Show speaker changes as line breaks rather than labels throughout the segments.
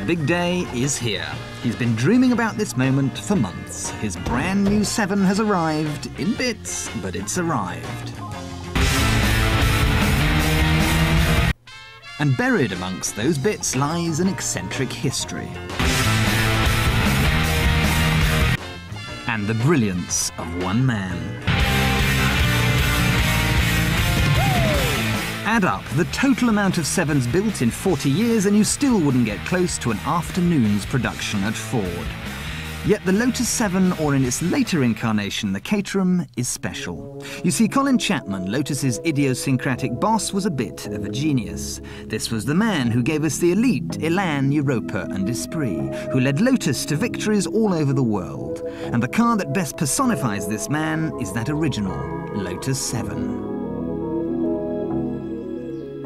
big day is here. He's been dreaming about this moment for months. His brand new 7 has arrived, in bits, but it's arrived. And buried amongst those bits lies an eccentric history. And the brilliance of one man. Add up the total amount of 7s built in 40 years and you still wouldn't get close to an afternoon's production at Ford. Yet the Lotus 7, or in its later incarnation, the Caterham, is special. You see, Colin Chapman, Lotus's idiosyncratic boss, was a bit of a genius. This was the man who gave us the Elite, Elan, Europa and Esprit, who led Lotus to victories all over the world. And the car that best personifies this man is that original Lotus 7.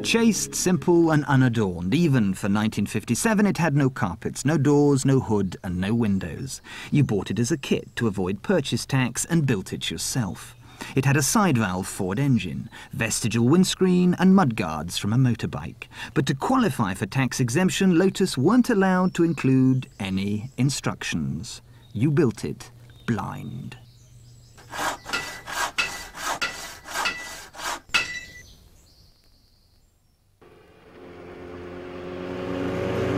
Chaste, simple and unadorned. Even for 1957 it had no carpets, no doors, no hood and no windows. You bought it as a kit to avoid purchase tax and built it yourself. It had a side-valve Ford engine, vestigial windscreen and mudguards from a motorbike. But to qualify for tax exemption, Lotus weren't allowed to include any instructions. You built it blind.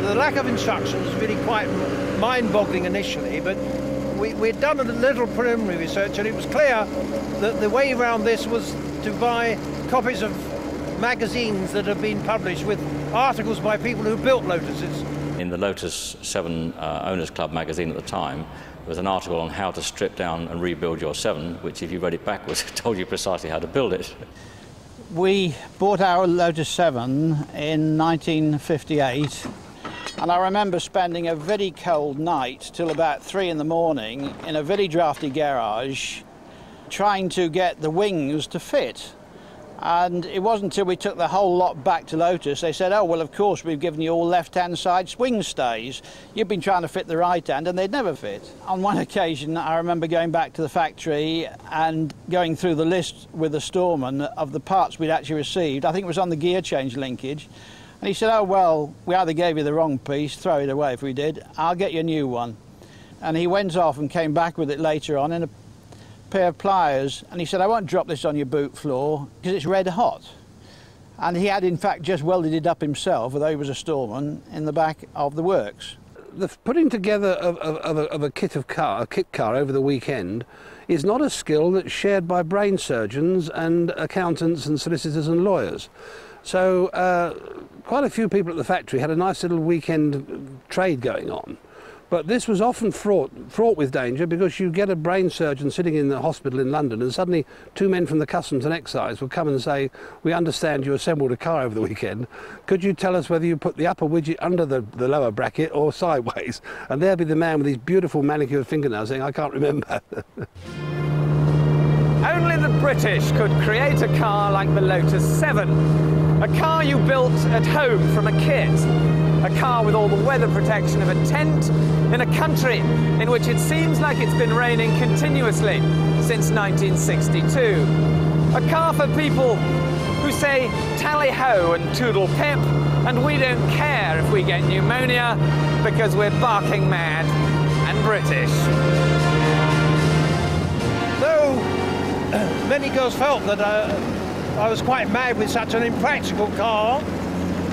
The lack of instructions was really quite mind-boggling initially, but we'd done a little preliminary research and it was clear that the way around this was to buy copies of magazines that have been published with articles by people who built Lotuses.
In the Lotus 7 Owners Club magazine at the time, there was an article on how to strip down and rebuild your 7, which if you read it backwards, told you precisely how to build it.
We bought our Lotus 7 in 1958. And I remember spending a very cold night till about 3 in the morning in a very drafty garage trying to get the wings to fit. And it wasn't until we took the whole lot back to Lotus, they said, oh, well, of course, we've given you all left-hand side swing stays. You've been trying to fit the right hand, and they'd never fit. On one occasion, I remember going back to the factory and going through the list with the storeman of the parts we'd actually received. I think it was on the gear change linkage. And he said, oh, well, we either gave you the wrong piece, throw it away if we did, I'll get you a new one. And he went off and came back with it later on in a pair of pliers. And he said, I won't drop this on your boot floor because it's red hot. And he had, in fact, just welded it up himself, although he was a storeman, in the back of the works.
The putting together of a kit car over the weekend is not a skill that's shared by brain surgeons and accountants and solicitors and lawyers. So quite a few people at the factory had a nice little weekend trade going on. But this was often fraught with danger because you get a brain surgeon sitting in the hospital in London and suddenly 2 men from the Customs and Excise would come and say, we understand you assembled a car over the weekend. Could you tell us whether you put the upper widget under the lower bracket or sideways? And there'd be the man with these beautiful manicured fingernails saying, I can't remember.
Only the British could create a car like the Lotus 7. A car you built at home from a kit. A car with all the weather protection of a tent in a country in which it seems like it's been raining continuously since 1962. A car for people who say tally-ho and toodle-pip, and we don't care if we get pneumonia because we're barking mad and British.
Though many girls felt that I was quite mad with such an impractical car,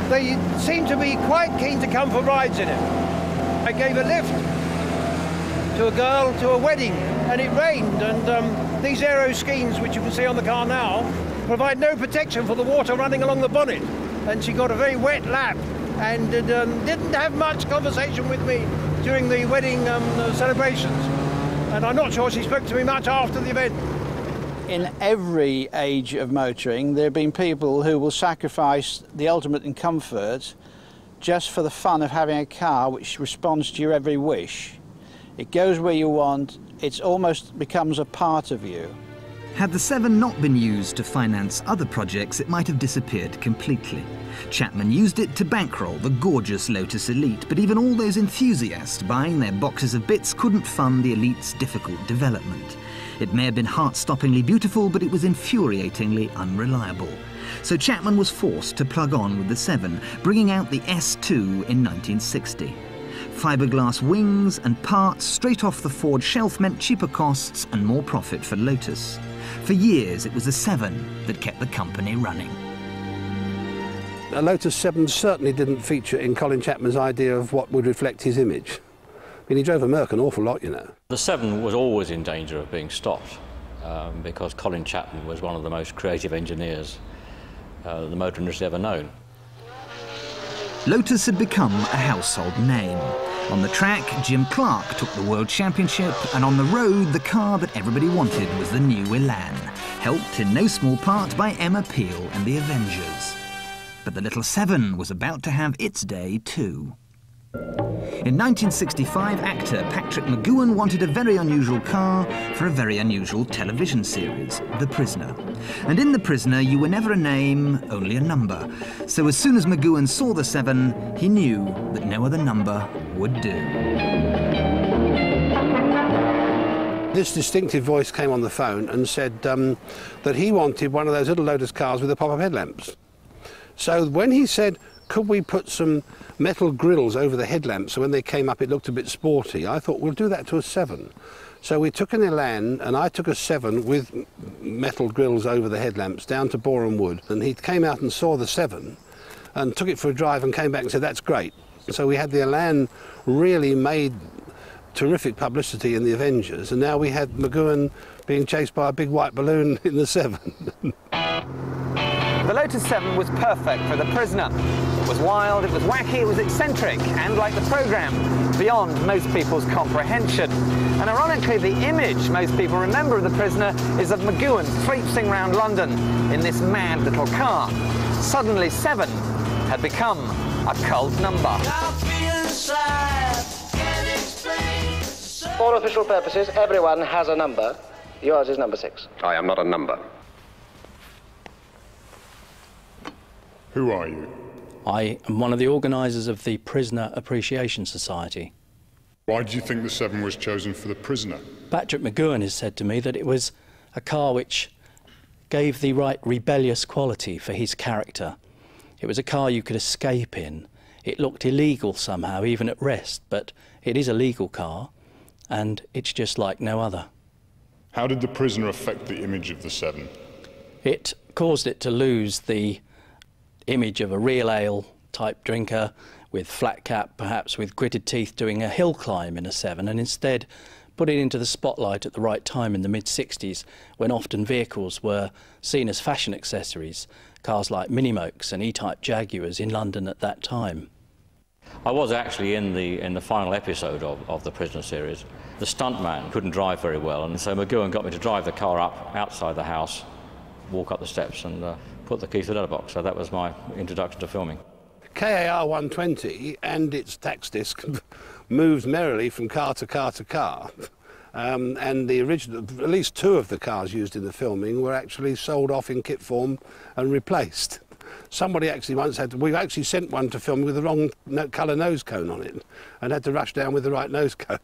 they seemed to be quite keen to come for rides in it. I gave a lift to a girl to a wedding, and it rained, and these aero skins, which you can see on the car now, provide no protection for the water running along the bonnet. And she got a very wet lap and didn't have much conversation with me during the wedding celebrations. And I'm not sure she spoke to me much after the event.
In every age of motoring, there have been people who will sacrifice the ultimate in comfort just for the fun of having a car which responds to your every wish. It goes where you want, it almost becomes a part of you.
Had the 7 not been used to finance other projects, it might have disappeared completely. Chapman used it to bankroll the gorgeous Lotus Elite, but even all those enthusiasts buying their boxes of bits couldn't fund the Elite's difficult development. It may have been heart-stoppingly beautiful, but it was infuriatingly unreliable. So Chapman was forced to plug on with the 7, bringing out the S2 in 1960. Fiberglass wings and parts straight off the Ford shelf meant cheaper costs and more profit for Lotus. For years, it was the 7 that kept the company running.
A Lotus 7 certainly didn't feature in Colin Chapman's idea of what would reflect his image. I mean, he drove a Merc an awful lot, you know.
The 7 was always in danger of being stopped because Colin Chapman was one of the most creative engineers the motor industry ever known.
Lotus had become a household name. On the track, Jim Clark took the World Championship, and on the road, the car that everybody wanted was the new Elan, helped in no small part by Emma Peel and the Avengers. But the little 7 was about to have its day too. In 1965, actor Patrick McGoohan wanted a very unusual car for a very unusual television series, The Prisoner. And in The Prisoner, you were never a name, only a number. So as soon as McGoohan saw the 7, he knew that no other number would do.
This distinctive voice came on the phone and said that he wanted one of those little Lotus cars with the pop-up headlamps. So when he said, could we put some metal grills over the headlamps so when they came up it looked a bit sporty, I thought we'll do that to a 7. So we took an Elan and I took a 7 with metal grills over the headlamps down to Boreham Wood, and he came out and saw the 7 and took it for a drive and came back and said, that's great. So we had the Elan really made terrific publicity in the Avengers, and now we had McGoohan being chased by a big white balloon in the 7.
The Lotus 7 was perfect for The Prisoner. It was wild, it was wacky, it was eccentric, and like the programme, beyond most people's comprehension. And ironically, the image most people remember of The Prisoner is of McGoohan traipsing around London in this mad little car. Suddenly 7 had become a cult number.
For official purposes, everyone has a number. Yours is number 6.
I am not a number.
Who are you?
I am one of the organisers of the Prisoner Appreciation Society.
Why do you think the 7 was chosen for the Prisoner?
Patrick McGoohan has said to me that it was a car which gave the right rebellious quality for his character. It was a car you could escape in. It looked illegal somehow, even at rest, but it is a legal car, and it's just like no other.
How did the Prisoner affect the image of the 7?
It caused it to lose the image of a real ale type drinker with flat cap, perhaps with gritted teeth, doing a hill climb in a 7, and instead put it into the spotlight at the right time in the mid-60s, when often vehicles were seen as fashion accessories, cars like Minimokes and E-type Jaguars in London at that time.
I was actually in the final episode of the Prisoner series. The stuntman couldn't drive very well, and so McGoohan got me to drive the car up outside the house, walk up the steps and put the key to the letterbox. So that was my introduction to filming.
KAR 120 and its tax disc moved merrily from car to car to car. And the original, at least 2 of the cars used in the filming were actually sold off in kit form and replaced. Somebody actually once we actually sent one to film with the wrong colour nose cone on it and had to rush down with the right nose cone.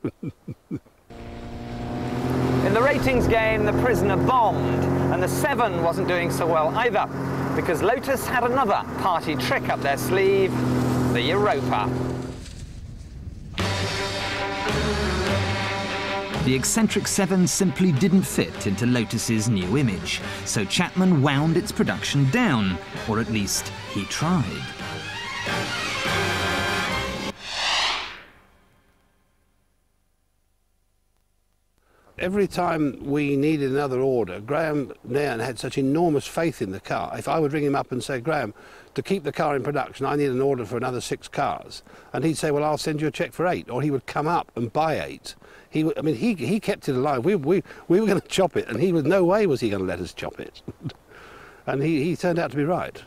In the ratings game, The Prisoner bombed, and the 7 wasn't doing so well either, because Lotus had another party trick up their sleeve, the Europa.
The eccentric 7 simply didn't fit into Lotus's new image, so Chapman wound its production down, or at least he tried.
Every time we needed another order, Graham Nairn had such enormous faith in the car. If I would ring him up and say, Graham, to keep the car in production, I need an order for another 6 cars. And he'd say, well, I'll send you a cheque for 8. Or he would come up and buy 8. He kept it alive. We were going to chop it, and he was, no way was he going to let us chop it. And he turned out to be right.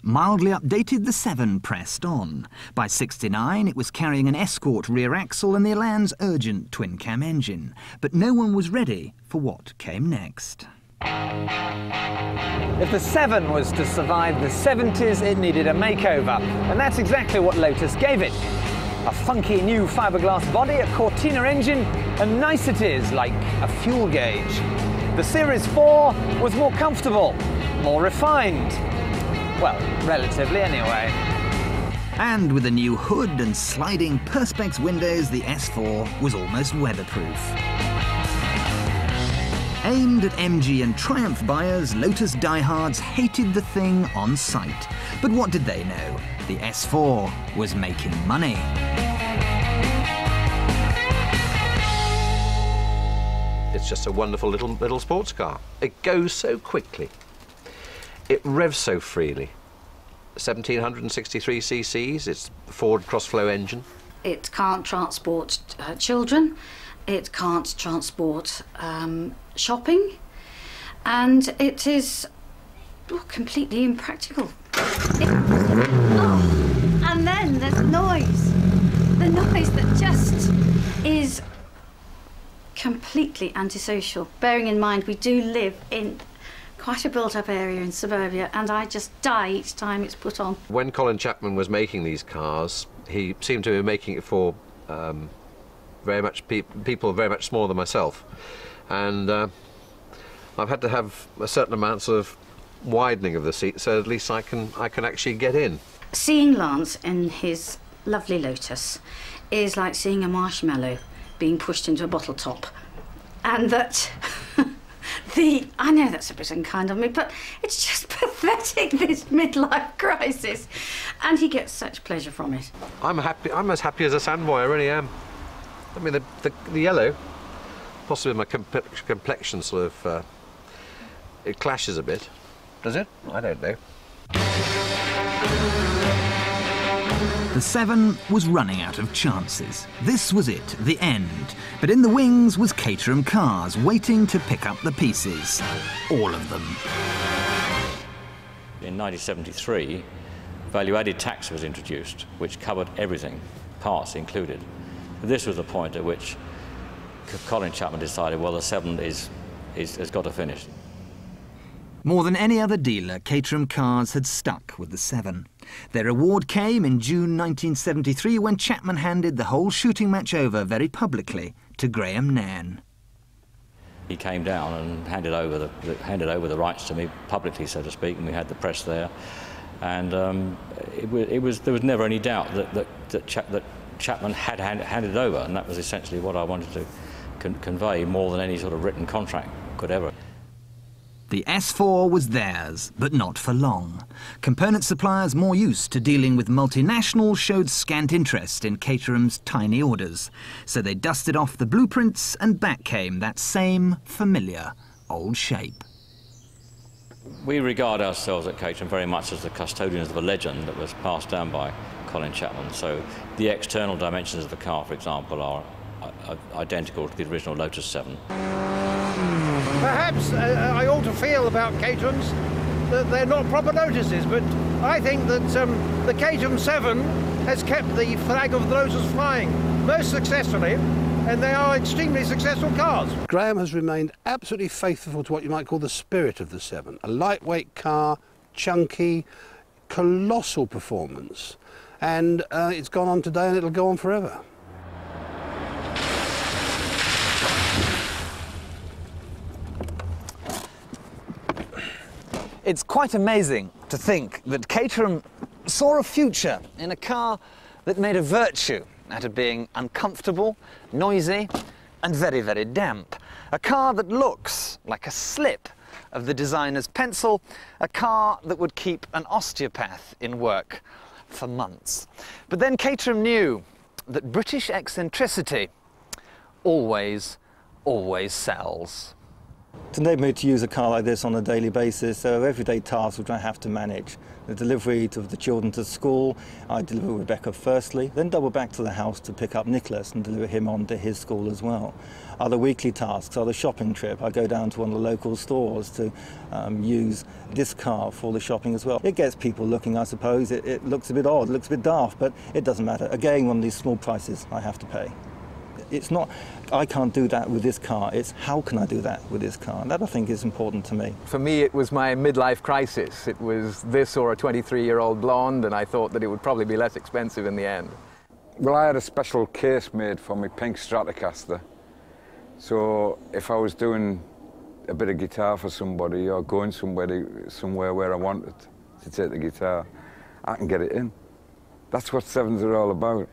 Mildly updated, the 7 pressed on. By '69, it was carrying an Escort rear axle and the Elan's urgent twin-cam engine. But no one was ready for what came next.
If the 7 was to survive the 70s, it needed a makeover. And that's exactly what Lotus gave it. A funky new fiberglass body, a Cortina engine, and niceties like a fuel gauge. The Series 4 was more comfortable, more refined. Well, relatively anyway.
And with a new hood and sliding Perspex windows, the S4 was almost weatherproof. Aimed at MG and Triumph buyers, Lotus diehards hated the thing on sight. But what did they know? The S4 was making money.
It's just a wonderful little sports car. It goes so quickly. It revs so freely. 1763 cc's, it's a Ford cross-flow engine.
It can't transport children, it can't transport shopping, and it is completely impractical. And then there's the noise that just is completely antisocial. Bearing in mind we do live in quite a built-up area in suburbia, and I just die each time it's put on.
When Colin Chapman was making these cars, he seemed to be making it for very much people very much smaller than myself, and I've had to have a certain amount of widening of the seat so at least I can actually get in.
Seeing Lance in his lovely Lotus is like seeing a marshmallow being pushed into a bottle top, and that I know that's a bit unkind of me, but it's just pathetic, this midlife crisis, and he gets such pleasure from it.
I'm as happy as a sandboy, I really am. I mean, the yellow, possibly my complexion sort of, it clashes a bit. Does it? I don't know.
The 7 was running out of chances. This was it, the end. But in the wings was Caterham Cars, waiting to pick up the pieces. All of them.
In 1973, value-added tax was introduced, which covered everything, parts included. This was the point at which Colin Chapman decided, well, the 7 has got to finish.
More than any other dealer, Caterham Cars had stuck with the 7. Their reward came in June 1973 when Chapman handed the whole shooting match over very publicly to Graham Nairn.
He came down and handed over the rights to me publicly, so to speak, and we had the press there. And there was never any doubt that Chapman had handed it over, and that was essentially what I wanted to convey more than any sort of written contract could ever.
The S4 was theirs, but not for long. Component suppliers more used to dealing with multinationals showed scant interest in Caterham's tiny orders. So they dusted off the blueprints and back came that same familiar old shape.
We regard ourselves at Caterham very much as the custodians of a legend that was passed down by Colin Chapman. So the external dimensions of the car, for example, are identical to the original Lotus 7.
Perhaps I ought to feel about Caterhams that they're not proper Lotuses, but I think that the Caterham 7 has kept the flag of the Lotus flying most successfully, and they are extremely successful cars.
Graham has remained absolutely faithful to what you might call the spirit of the 7. A lightweight car, chunky, colossal performance, and it's gone on today and it'll go on forever.
It's quite amazing to think that Caterham saw a future in a car that made a virtue out of being uncomfortable, noisy, and very, very damp. A car that looks like a slip of the designer's pencil, a car that would keep an osteopath in work for months. But then Caterham knew that British eccentricity always, always sells.
To enable me to use a car like this on a daily basis, there are everyday tasks which I have to manage. The delivery of the children to school, I deliver Rebecca firstly, then double back to the house to pick up Nicholas and deliver him on to his school as well. Other weekly tasks are the shopping trip. I go down to one of the local stores to use this car for the shopping as well. It gets people looking, I suppose. It looks a bit odd, looks a bit daft, but it doesn't matter. Again, one of these small prices I have to pay. It's not, I can't do that with this car, it's how can I do that with this car? And that I think is important to me.
For me, it was my midlife crisis. It was this or a 23-year-old blonde, and I thought that it would probably be less expensive in the end.
Well, I had a special case made for my pink Stratocaster. So if I was doing a bit of guitar for somebody or going somewhere where I wanted to take the guitar, I can get it in. That's what sevens are all about.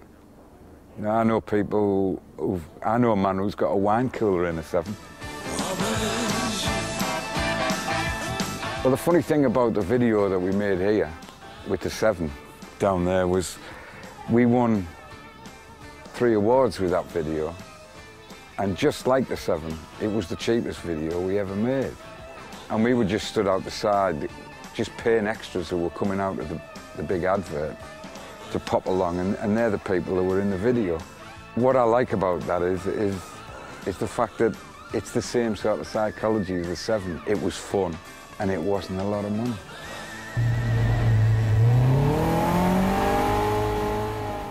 You know, I know I know a man who's got a wine cooler in a 7. Well, the funny thing about the video that we made here with the 7 down there was we won 3 awards with that video. And just like the 7, it was the cheapest video we ever made. And we were just stood out the side, just paying extras who were coming out of the big advert to pop along, and they're the people who were in the video. What I like about that is the fact that it's the same sort of psychology as the 7. It was fun, and it wasn't a lot of money.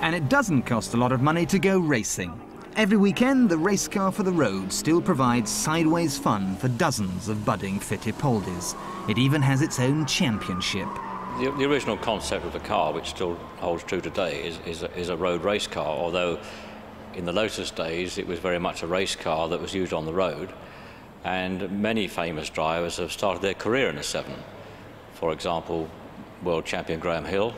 And it doesn't cost a lot of money to go racing. Every weekend, the race car for the road still provides sideways fun for dozens of budding Fittipaldis. It even has its own championship.
The original concept of the car, which still holds true today, is a road race car, although in the Lotus days it was very much a race car that was used on the road, and many famous drivers have started their career in a 7. For example, world champion Graham Hill,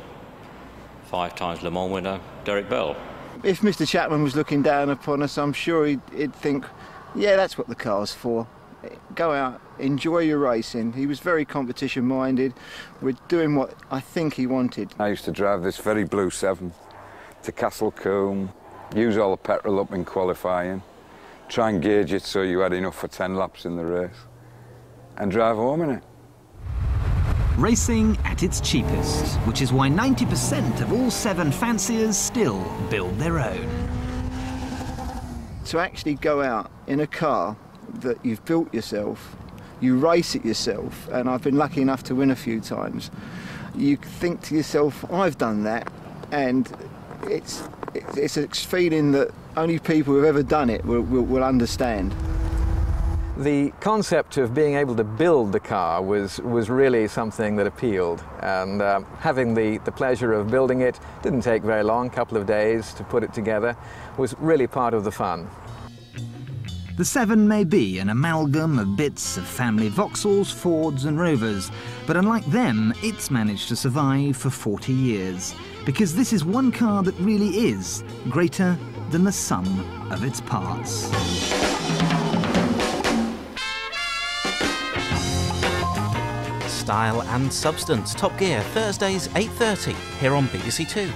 5 times Le Mans winner Derek Bell.
If Mr. Chapman was looking down upon us, I'm sure he'd think, yeah, that's what the car's for. Go out, enjoy your racing. He was very competition-minded. We're doing what I think he wanted.
I used to drive this very blue 7 to Castlecombe, use all the petrol up in qualifying, try and gauge it so you had enough for 10 laps in the race, and drive home in it.
Racing at its cheapest, which is why 90% of all 7 fanciers still build their own.
To actually go out in a car that you've built yourself, you race it yourself, and I've been lucky enough to win a few times, you think to yourself, I've done that, and it's a feeling that only people who've ever done it will understand.
The concept of being able to build the car was really something that appealed, and having the pleasure of building it didn't take very long, a couple of days to put it together, was really part of the fun.
The 7 may be an amalgam of bits of family Vauxhalls, Fords and Rovers, but unlike them, it's managed to survive for 40 years, because this is one car that really is greater than the sum of its parts.
Style and Substance, Top Gear, Thursdays 8:30, here on BBC Two.